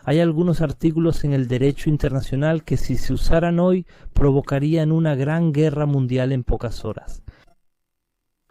Hay algunos artículos en el derecho internacional que si se usaran hoy provocarían una gran guerra mundial en pocas horas.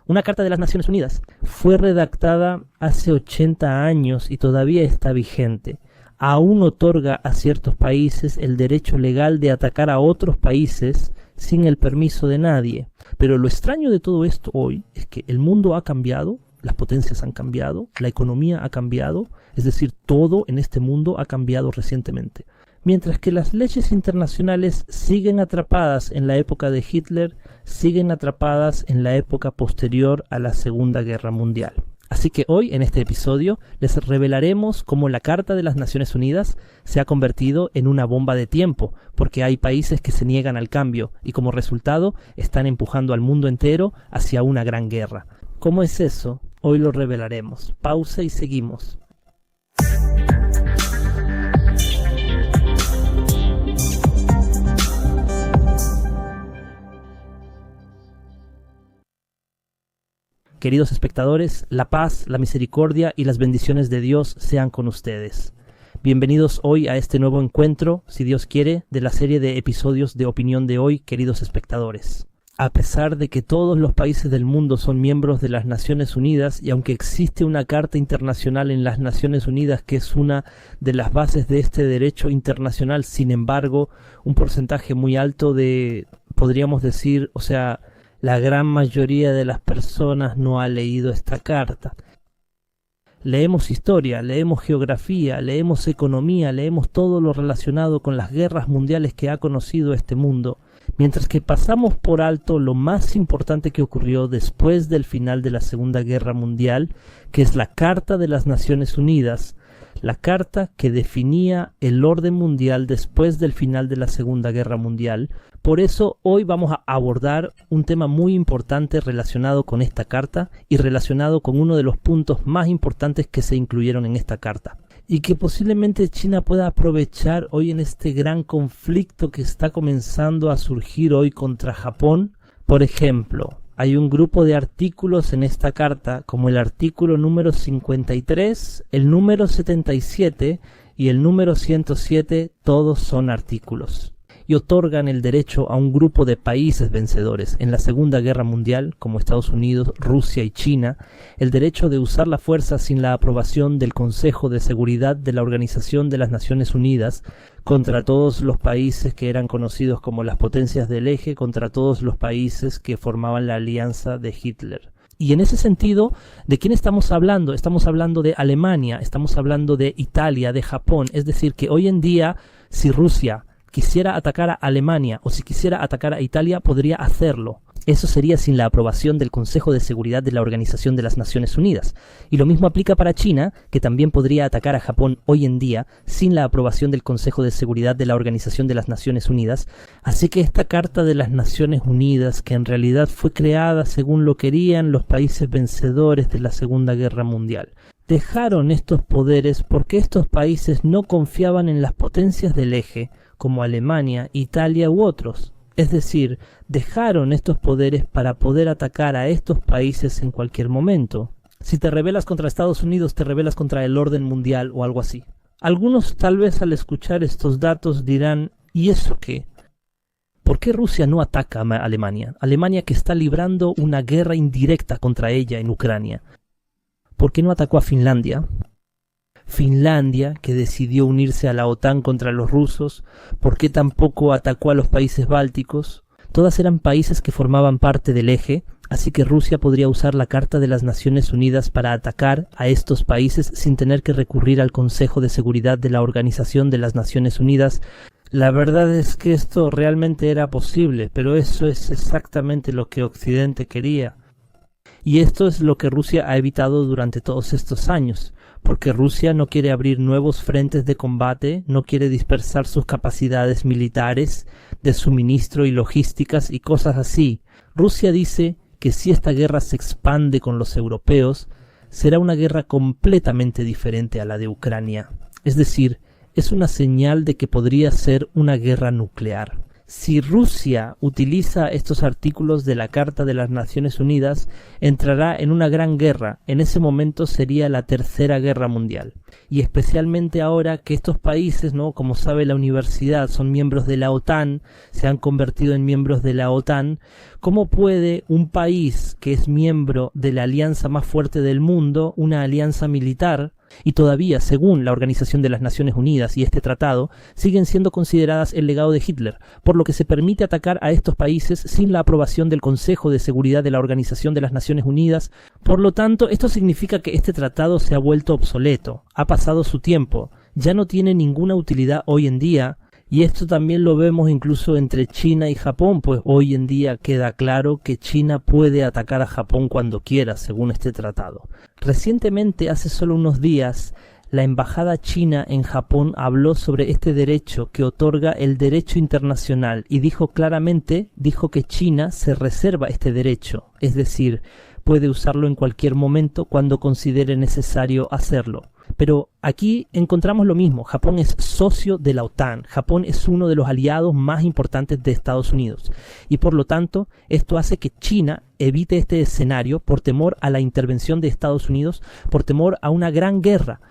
Una Carta de las Naciones Unidas fue redactada hace 80 años y todavía está vigente. Aún otorga a ciertos países el derecho legal de atacar a otros países sin el permiso de nadie. Pero lo extraño de todo esto hoy es que el mundo ha cambiado, las potencias han cambiado, la economía ha cambiado, es decir, todo en este mundo ha cambiado recientemente. Mientras que las leyes internacionales siguen atrapadas en la época de Hitler, siguen atrapadas en la época posterior a la Segunda Guerra Mundial. Así que hoy, en este episodio, les revelaremos cómo la Carta de las Naciones Unidas se ha convertido en una bomba de tiempo, porque hay países que se niegan al cambio y como resultado están empujando al mundo entero hacia una gran guerra. ¿Cómo es eso? Hoy lo revelaremos. Pausa y seguimos. Queridos espectadores, la paz, la misericordia y las bendiciones de Dios sean con ustedes. Bienvenidos hoy a este nuevo encuentro, si Dios quiere, de la serie de episodios de Opinión de Hoy, queridos espectadores. A pesar de que todos los países del mundo son miembros de las Naciones Unidas y aunque existe una Carta Internacional en las Naciones Unidas que es una de las bases de este derecho internacional, sin embargo, un porcentaje muy alto de, podríamos decir, la gran mayoría de las personas no ha leído esta carta. Leemos historia, leemos geografía, leemos economía, leemos todo lo relacionado con las guerras mundiales que ha conocido este mundo, mientras que pasamos por alto lo más importante que ocurrió después del final de la Segunda Guerra Mundial, que es la Carta de las Naciones Unidas, la carta que definía el orden mundial después del final de la Segunda Guerra Mundial. Por eso hoy vamos a abordar un tema muy importante relacionado con esta carta y relacionado con uno de los puntos más importantes que se incluyeron en esta carta y que posiblemente China pueda aprovechar hoy en este gran conflicto que está comenzando a surgir hoy contra Japón. Por ejemplo, hay un grupo de artículos en esta carta, como el artículo número 53, el número 77 y el número 107, todos son artículos. Y otorgan el derecho a un grupo de países vencedores en la Segunda Guerra Mundial, como Estados Unidos, Rusia y China, el derecho de usar la fuerza sin la aprobación del Consejo de Seguridad de la Organización de las Naciones Unidas contra todos los países que eran conocidos como las potencias del eje, contra todos los países que formaban la alianza de Hitler. Y en ese sentido, ¿de quién estamos hablando? Estamos hablando de Alemania, estamos hablando de Italia, de Japón. Es decir, que hoy en día, si Rusia quisiera atacar a Alemania o si quisiera atacar a Italia, podría hacerlo. Eso sería sin la aprobación del Consejo de Seguridad de la Organización de las Naciones Unidas. Y lo mismo aplica para China, que también podría atacar a Japón hoy en día sin la aprobación del Consejo de Seguridad de la Organización de las Naciones Unidas. Así que esta Carta de las Naciones Unidas, que en realidad fue creada según lo querían los países vencedores de la Segunda Guerra Mundial, dejaron estos poderes porque estos países no confiaban en las potencias del eje, como Alemania, Italia u otros. Es decir, dejaron estos poderes para poder atacar a estos países en cualquier momento. Si te rebelas contra Estados Unidos, te rebelas contra el orden mundial o algo así. Algunos tal vez al escuchar estos datos dirán, ¿y eso qué? ¿Por qué Rusia no ataca a Alemania? Alemania que está librando una guerra indirecta contra ella en Ucrania. ¿Por qué no atacó a Finlandia? Finlandia, que decidió unirse a la OTAN contra los rusos. ¿Por qué tampoco atacó a los países bálticos? Todas eran países que formaban parte del eje, así que Rusia podría usar la Carta de las Naciones Unidas para atacar a estos países sin tener que recurrir al Consejo de Seguridad de la Organización de las Naciones Unidas. La verdad es que esto realmente era posible, pero eso es exactamente lo que Occidente quería. Y esto es lo que Rusia ha evitado durante todos estos años, porque Rusia no quiere abrir nuevos frentes de combate, no quiere dispersar sus capacidades militares, de suministro y logísticas y cosas así. Rusia dice que si esta guerra se expande con los europeos, será una guerra completamente diferente a la de Ucrania. Es decir, es una señal de que podría ser una guerra nuclear. Si Rusia utiliza estos artículos de la Carta de las Naciones Unidas, entrará en una gran guerra. En ese momento sería la Tercera Guerra Mundial. Y especialmente ahora que estos países, ¿no?, como sabe la universidad, son miembros de la OTAN, se han convertido en miembros de la OTAN, ¿cómo puede un país que es miembro de la alianza más fuerte del mundo, una alianza militar, y todavía, según la Organización de las Naciones Unidas y este tratado, siguen siendo consideradas el legado de Hitler, por lo que se permite atacar a estos países sin la aprobación del Consejo de Seguridad de la Organización de las Naciones Unidas? Por lo tanto, esto significa que este tratado se ha vuelto obsoleto, ha pasado su tiempo, ya no tiene ninguna utilidad hoy en día. Y esto también lo vemos incluso entre China y Japón, pues hoy en día queda claro que China puede atacar a Japón cuando quiera, según este tratado. Recientemente, hace solo unos días, la embajada china en Japón habló sobre este derecho que otorga el derecho internacional y dijo que China se reserva este derecho, es decir, puede usarlo en cualquier momento cuando considere necesario hacerlo. Pero aquí encontramos lo mismo. Japón es socio de la OTAN. Japón es uno de los aliados más importantes de Estados Unidos. Y por lo tanto, esto hace que China evite este escenario por temor a la intervención de Estados Unidos, por temor a una gran guerra.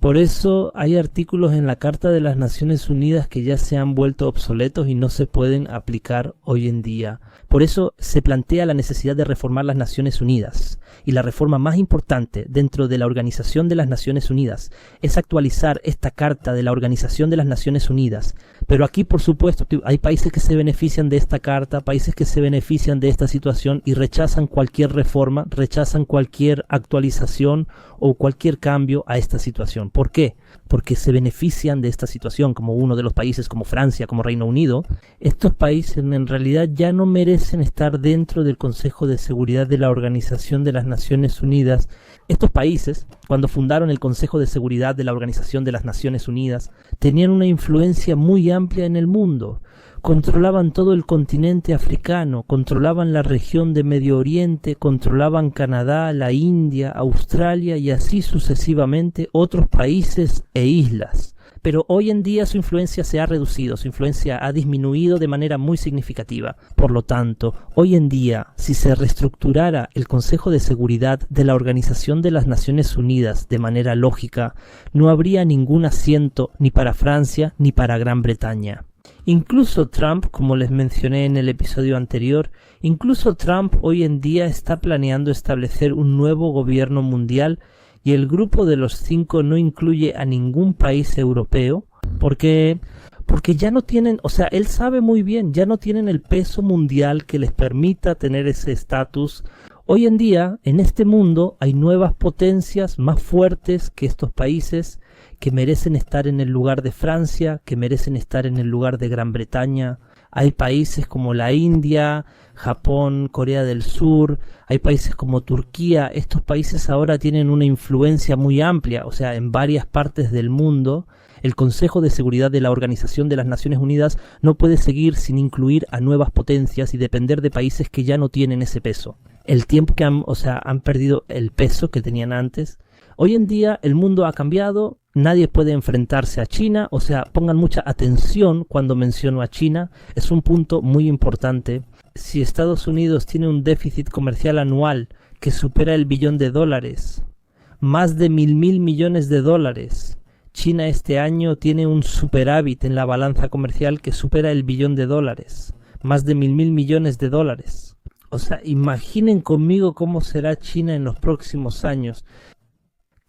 Por eso hay artículos en la Carta de las Naciones Unidas que ya se han vuelto obsoletos y no se pueden aplicar hoy en día. Por eso se plantea la necesidad de reformar las Naciones Unidas. Y la reforma más importante dentro de la Organización de las Naciones Unidas es actualizar esta Carta de la Organización de las Naciones Unidas. Pero aquí, por supuesto, hay países que se benefician de esta carta, países que se benefician de esta situación y rechazan cualquier reforma, rechazan cualquier actualización o cualquier cambio a esta situación. ¿Por qué? Porque se benefician de esta situación, como uno de los países como Francia, como Reino Unido. Estos países en realidad ya no merecen estar dentro del Consejo de Seguridad de la Organización de las Naciones Unidas. Estos países, cuando fundaron el Consejo de Seguridad de la Organización de las Naciones Unidas, tenían una influencia muy amplia en el mundo. Controlaban todo el continente africano, controlaban la región de Medio Oriente, controlaban Canadá, la India, Australia y así sucesivamente otros países e islas. Pero hoy en día su influencia se ha reducido, su influencia ha disminuido de manera muy significativa. Por lo tanto, hoy en día, si se reestructurara el Consejo de Seguridad de la Organización de las Naciones Unidas de manera lógica, no habría ningún asiento ni para Francia ni para Gran Bretaña. Incluso Trump, como les mencioné en el episodio anterior, incluso Trump hoy en día está planeando establecer un nuevo gobierno mundial y el grupo de los 5 no incluye a ningún país europeo porque ya no tienen, o sea, él sabe muy bien, ya no tienen el peso mundial que les permita tener ese estatus. Hoy en día, en este mundo, hay nuevas potencias más fuertes que estos países que merecen estar en el lugar de Francia, que merecen estar en el lugar de Gran Bretaña. Hay países como la India, Japón, Corea del Sur, hay países como Turquía. Estos países ahora tienen una influencia muy amplia, o sea, en varias partes del mundo. El Consejo de Seguridad de la Organización de las Naciones Unidas no puede seguir sin incluir a nuevas potencias y depender de países que ya no tienen ese peso. El tiempo que han perdido el peso que tenían antes. Hoy en día el mundo ha cambiado, nadie puede enfrentarse a China, o sea, pongan mucha atención cuando menciono a China, es un punto muy importante. Si Estados Unidos tiene un déficit comercial anual que supera el $1 billón, más de 1.000 millones de dólares, China este año tiene un superávit en la balanza comercial que supera el $1 billón, más de 1.000 millones de dólares. O sea, imaginen conmigo cómo será China en los próximos años.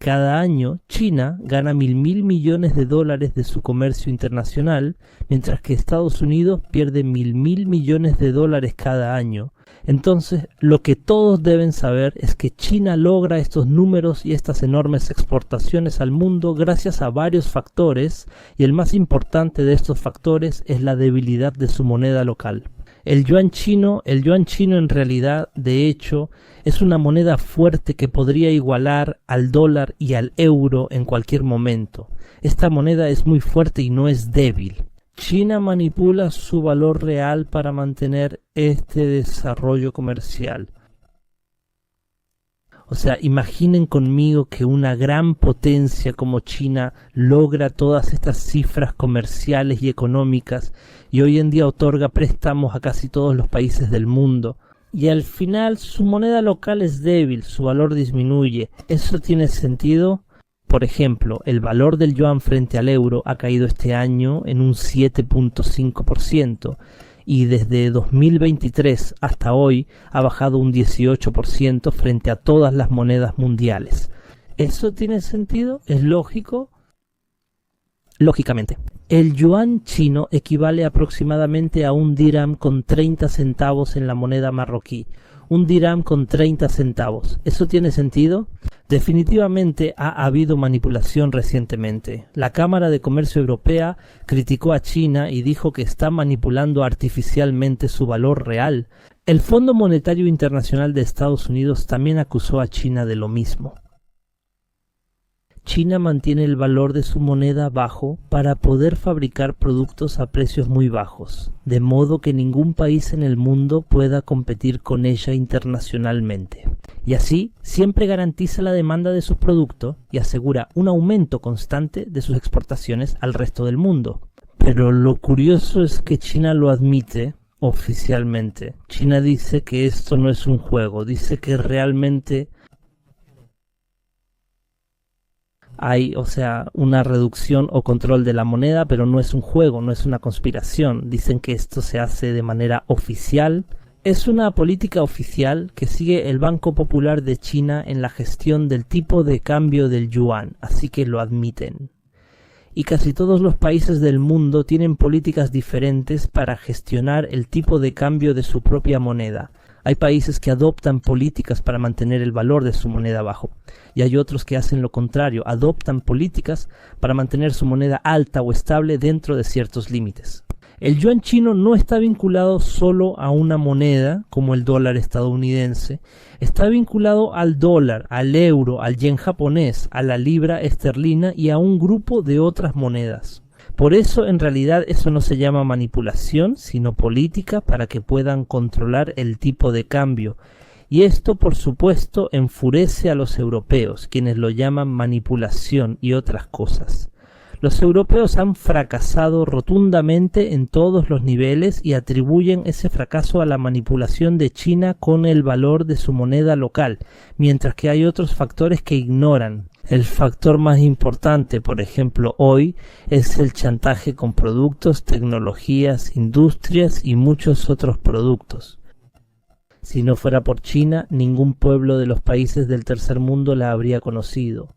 Cada año, China gana 1.000 millones de dólares de su comercio internacional, mientras que Estados Unidos pierde 1.000 millones de dólares cada año. Entonces, lo que todos deben saber es que China logra estos números y estas enormes exportaciones al mundo gracias a varios factores, y el más importante de estos factores es la debilidad de su moneda local. El yuan chino en realidad, de hecho, es una moneda fuerte que podría igualar al dólar y al euro en cualquier momento. Esta moneda es muy fuerte y no es débil. China manipula su valor real para mantener este desarrollo comercial. O sea, imaginen conmigo que una gran potencia como China logra todas estas cifras comerciales y económicas y hoy en día otorga préstamos a casi todos los países del mundo. Y al final su moneda local es débil, su valor disminuye. ¿Eso tiene sentido? Por ejemplo, el valor del yuan frente al euro ha caído este año en un 7.5%. Y desde 2023 hasta hoy ha bajado un 18% frente a todas las monedas mundiales. ¿Eso tiene sentido? ¿Es lógico? Lógicamente. El yuan chino equivale aproximadamente a un dirham con 30 centavos en la moneda marroquí. Un dirham con 30 centavos. ¿Eso tiene sentido? Definitivamente ha habido manipulación recientemente. La Cámara de Comercio Europea criticó a China y dijo que está manipulando artificialmente su valor real. El Fondo Monetario Internacional de Estados Unidos también acusó a China de lo mismo. China mantiene el valor de su moneda bajo para poder fabricar productos a precios muy bajos, de modo que ningún país en el mundo pueda competir con ella internacionalmente. Y así siempre garantiza la demanda de sus productos y asegura un aumento constante de sus exportaciones al resto del mundo. Pero lo curioso es que China lo admite oficialmente. China dice que esto no es un juego, dice que realmente hay, una reducción o control de la moneda, pero no es un juego, no es una conspiración. Dicen que esto se hace de manera oficial. Es una política oficial que sigue el Banco Popular de China en la gestión del tipo de cambio del yuan, así que lo admiten. Y casi todos los países del mundo tienen políticas diferentes para gestionar el tipo de cambio de su propia moneda. Hay países que adoptan políticas para mantener el valor de su moneda bajo, y hay otros que hacen lo contrario, adoptan políticas para mantener su moneda alta o estable dentro de ciertos límites. El yuan chino no está vinculado solo a una moneda como el dólar estadounidense, está vinculado al dólar, al euro, al yen japonés, a la libra esterlina y a un grupo de otras monedas. Por eso, en realidad, eso no se llama manipulación, sino política para que puedan controlar el tipo de cambio. Y esto, por supuesto, enfurece a los europeos, quienes lo llaman manipulación y otras cosas. Los europeos han fracasado rotundamente en todos los niveles y atribuyen ese fracaso a la manipulación de China con el valor de su moneda local, mientras que hay otros factores que ignoran. El factor más importante, por ejemplo, hoy, es el chantaje con productos, tecnologías, industrias y muchos otros productos. Si no fuera por China, ningún pueblo de los países del tercer mundo la habría conocido.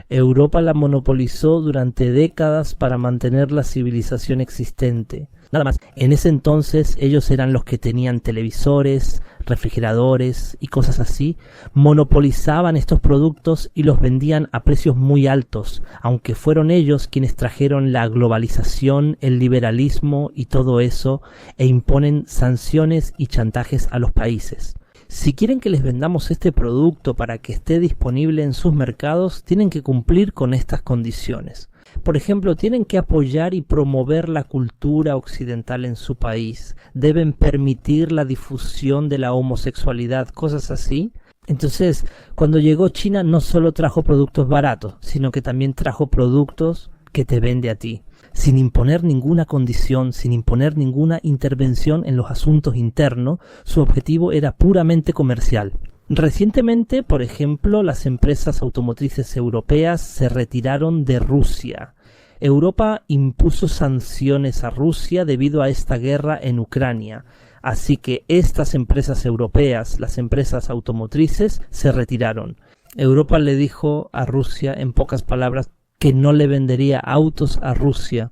Europa la monopolizó durante décadas para mantener la civilización existente. Nada más, en ese entonces ellos eran los que tenían televisores, refrigeradores y cosas así, monopolizaban estos productos y los vendían a precios muy altos, aunque fueron ellos quienes trajeron la globalización, el liberalismo y todo eso, e imponen sanciones y chantajes a los países. Si quieren que les vendamos este producto para que esté disponible en sus mercados, tienen que cumplir con estas condiciones. Por ejemplo, tienen que apoyar y promover la cultura occidental en su país. Deben permitir la difusión de la homosexualidad, cosas así. Entonces, cuando llegó China no solo trajo productos baratos, sino que también trajo productos que te vende a ti, sin imponer ninguna condición, sin imponer ninguna intervención en los asuntos internos. Su objetivo era puramente comercial. Recientemente, por ejemplo, las empresas automotrices europeas se retiraron de Rusia. Europa impuso sanciones a Rusia debido a esta guerra en Ucrania. Así que estas empresas europeas, las empresas automotrices, se retiraron. Europa le dijo a Rusia, en pocas palabras, que no le vendería autos a Rusia.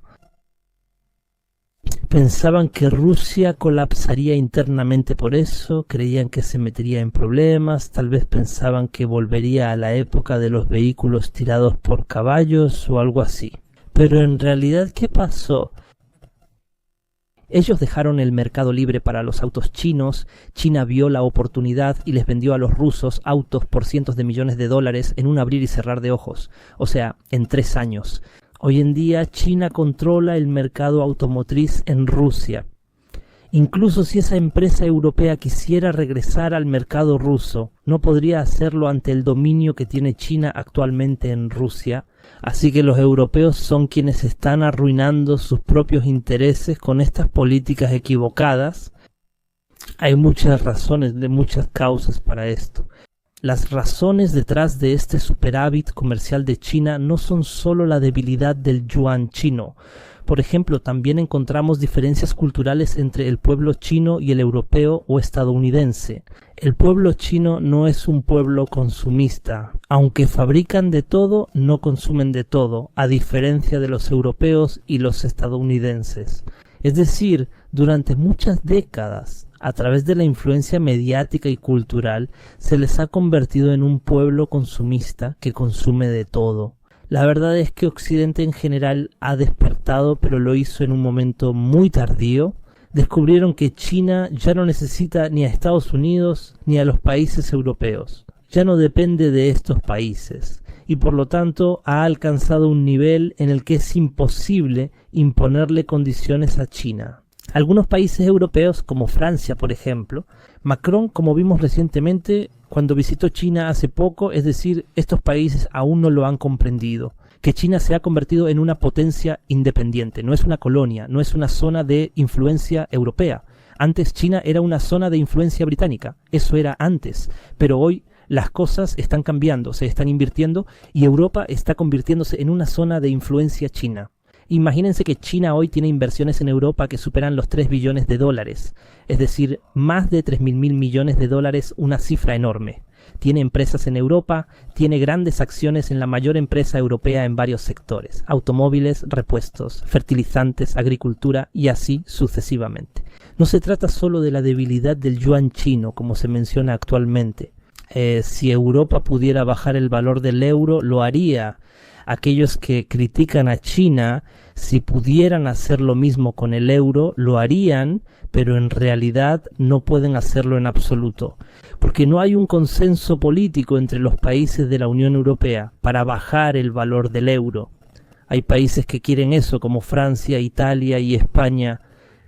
Pensaban que Rusia colapsaría internamente por eso, creían que se metería en problemas, tal vez pensaban que volvería a la época de los vehículos tirados por caballos o algo así. Pero en realidad, ¿qué pasó? Ellos dejaron el mercado libre para los autos chinos, China vio la oportunidad y les vendió a los rusos autos por cientos de millones de dólares en un abrir y cerrar de ojos, o sea, en 3 años. Hoy en día China controla el mercado automotriz en Rusia. Incluso si esa empresa europea quisiera regresar al mercado ruso, no podría hacerlo ante el dominio que tiene China actualmente en Rusia. Así que los europeos son quienes están arruinando sus propios intereses con estas políticas equivocadas. Hay muchas razones, muchas causas para esto. Las razones detrás de este superávit comercial de China no son solo la debilidad del yuan chino. Por ejemplo, también encontramos diferencias culturales entre el pueblo chino y el europeo o estadounidense. El pueblo chino no es un pueblo consumista. Aunque fabrican de todo, no consumen de todo, a diferencia de los europeos y los estadounidenses. Es decir, durante muchas décadas, a través de la influencia mediática y cultural, se les ha convertido en un pueblo consumista que consume de todo. La verdad es que Occidente en general ha despertado, pero lo hizo en un momento muy tardío. Descubrieron que China ya no necesita ni a Estados Unidos ni a los países europeos. Ya no depende de estos países y por lo tanto ha alcanzado un nivel en el que es imposible imponerle condiciones a China. Algunos países europeos, como Francia por ejemplo, Macron, como vimos recientemente cuando visitó China hace poco, es decir, estos países aún no lo han comprendido, que China se ha convertido en una potencia independiente, no es una colonia, no es una zona de influencia europea. Antes China era una zona de influencia británica, eso era antes, pero hoy las cosas están cambiando, se están invirtiendo y Europa está convirtiéndose en una zona de influencia china. Imagínense que China hoy tiene inversiones en Europa que superan los 3 billones de dólares, es decir, más de 3.000 millones de dólares, una cifra enorme. Tiene empresas en Europa, tiene grandes acciones en la mayor empresa europea en varios sectores, automóviles, repuestos, fertilizantes, agricultura y así sucesivamente. No se trata solo de la debilidad del yuan chino, como se menciona actualmente. Si Europa pudiera bajar el valor del euro, lo haría. Aquellos que critican a China, si pudieran hacer lo mismo con el euro, lo harían, pero en realidad no pueden hacerlo en absoluto, porque no hay un consenso político entre los países de la Unión Europea para bajar el valor del euro. Hay países que quieren eso, como Francia, Italia y España,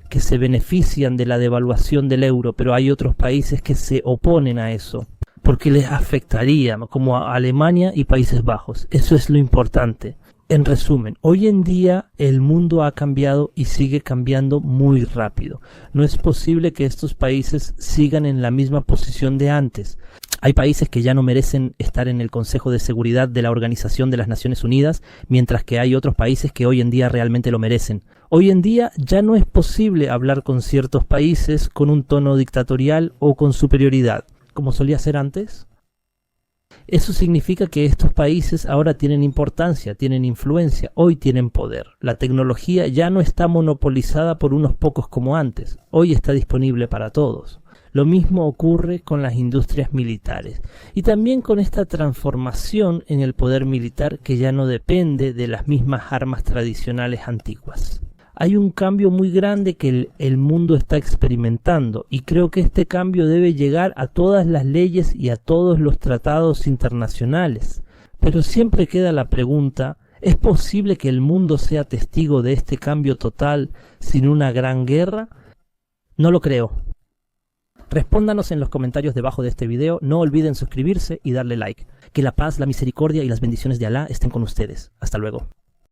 que se benefician de la devaluación del euro, pero hay otros países que se oponen a eso, porque les afectaría, como a Alemania y Países Bajos. Eso es lo importante. En resumen, hoy en día el mundo ha cambiado y sigue cambiando muy rápido. No es posible que estos países sigan en la misma posición de antes. Hay países que ya no merecen estar en el Consejo de Seguridad de la Organización de las Naciones Unidas, mientras que hay otros países que hoy en día realmente lo merecen. Hoy en día ya no es posible hablar con ciertos países con un tono dictatorial o con superioridad, como solía ser antes. Eso significa que estos países ahora tienen importancia, tienen influencia, hoy tienen poder. La tecnología ya no está monopolizada por unos pocos como antes, hoy está disponible para todos. Lo mismo ocurre con las industrias militares y también con esta transformación en el poder militar que ya no depende de las mismas armas tradicionales antiguas. Hay un cambio muy grande que el mundo está experimentando y creo que este cambio debe llegar a todas las leyes y a todos los tratados internacionales. Pero siempre queda la pregunta, ¿es posible que el mundo sea testigo de este cambio total sin una gran guerra? No lo creo. Respóndanos en los comentarios debajo de este video, no olviden suscribirse y darle like. Que la paz, la misericordia y las bendiciones de Alá estén con ustedes. Hasta luego.